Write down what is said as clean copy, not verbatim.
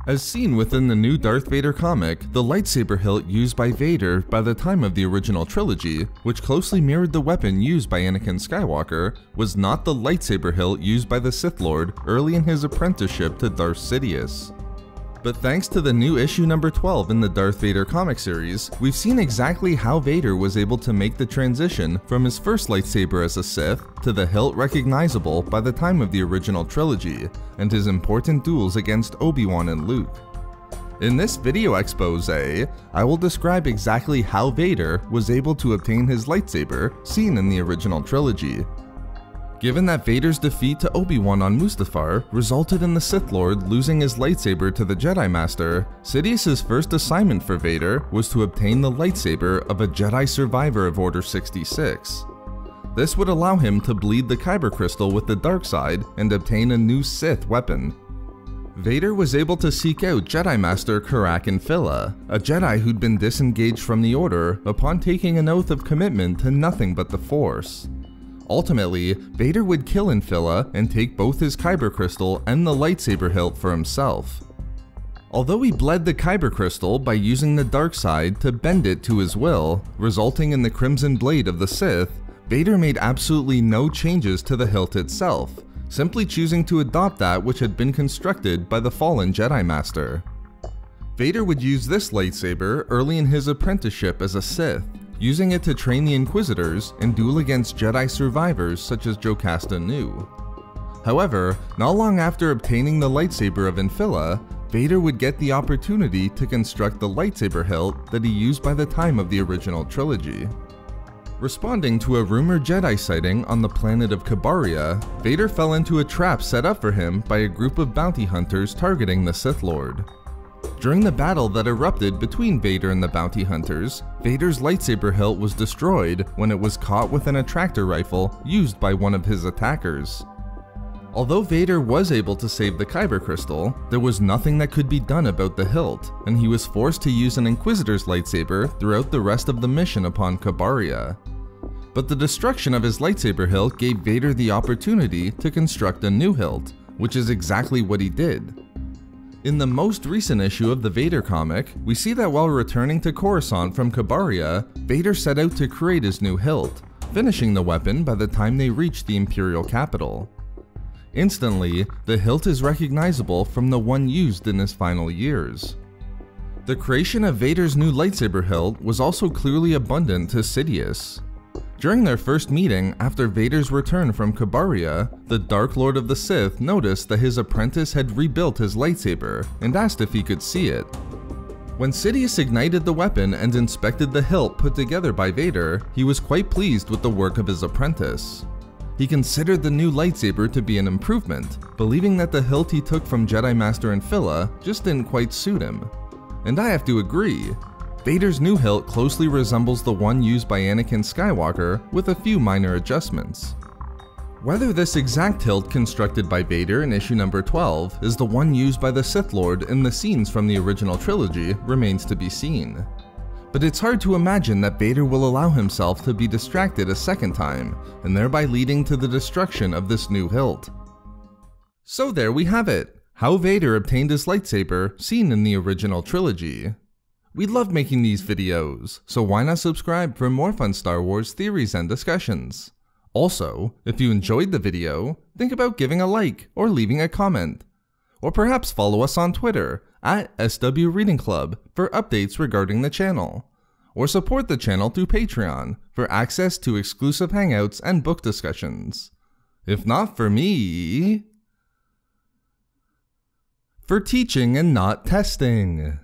As seen within the new Darth Vader comic, the lightsaber hilt used by Vader by the time of the original trilogy, which closely mirrored the weapon used by Anakin Skywalker, was not the lightsaber hilt used by the Sith Lord early in his apprenticeship to Darth Sidious. But thanks to the new issue number 12 in the Darth Vader comic series, we've seen exactly how Vader was able to make the transition from his first lightsaber as a Sith to the hilt recognizable by the time of the original trilogy, and his important duels against Obi-Wan and Luke. In this video expose, I will describe exactly how Vader was able to obtain his lightsaber seen in the original trilogy. Given that Vader's defeat to Obi-Wan on Mustafar resulted in the Sith Lord losing his lightsaber to the Jedi Master, Sidious's first assignment for Vader was to obtain the lightsaber of a Jedi survivor of Order 66. This would allow him to bleed the Kyber crystal with the dark side and obtain a new Sith weapon. Vader was able to seek out Jedi Master Karak Infilla, a Jedi who'd been disengaged from the Order upon taking an oath of commitment to nothing but the Force. Ultimately, Vader would kill Infilla and take both his Kyber crystal and the lightsaber hilt for himself. Although he bled the Kyber crystal by using the dark side to bend it to his will, resulting in the Crimson Blade of the Sith, Vader made absolutely no changes to the hilt itself, simply choosing to adopt that which had been constructed by the fallen Jedi Master. Vader would use this lightsaber early in his apprenticeship as a Sith, using it to train the Inquisitors and duel against Jedi survivors such as Jocasta Nu. However, not long after obtaining the lightsaber of Infilla, Vader would get the opportunity to construct the lightsaber hilt that he used by the time of the original trilogy. Responding to a rumored Jedi sighting on the planet of Kabaria, Vader fell into a trap set up for him by a group of bounty hunters targeting the Sith Lord. During the battle that erupted between Vader and the bounty hunters, Vader's lightsaber hilt was destroyed when it was caught with an attractor rifle used by one of his attackers. Although Vader was able to save the Kyber crystal, there was nothing that could be done about the hilt, and he was forced to use an Inquisitor's lightsaber throughout the rest of the mission upon Kabaria. But the destruction of his lightsaber hilt gave Vader the opportunity to construct a new hilt, which is exactly what he did. In the most recent issue of the Vader comic, we see that while returning to Coruscant from Kabaria, Vader set out to create his new hilt, finishing the weapon by the time they reached the Imperial capital. Instantly, the hilt is recognizable from the one used in his final years. The creation of Vader's new lightsaber hilt was also clearly abundant to Sidious. During their first meeting after Vader's return from Kabaria, the Dark Lord of the Sith noticed that his apprentice had rebuilt his lightsaber and asked if he could see it. When Sidious ignited the weapon and inspected the hilt put together by Vader, he was quite pleased with the work of his apprentice. He considered the new lightsaber to be an improvement, believing that the hilt he took from Jedi Master Infilla just didn't quite suit him. And I have to agree. Vader's new hilt closely resembles the one used by Anakin Skywalker with a few minor adjustments. Whether this exact hilt constructed by Vader in issue number 12 is the one used by the Sith Lord in the scenes from the original trilogy remains to be seen. But it's hard to imagine that Vader will allow himself to be distracted a second time, and thereby leading to the destruction of this new hilt. So there we have it, how Vader obtained his lightsaber seen in the original trilogy. We love making these videos, so why not subscribe for more fun Star Wars theories and discussions. Also, if you enjoyed the video, think about giving a like or leaving a comment. Or perhaps follow us on Twitter @SWReadingClub for updates regarding the channel. Or support the channel through Patreon for access to exclusive hangouts and book discussions. If not for me, for teaching and not testing.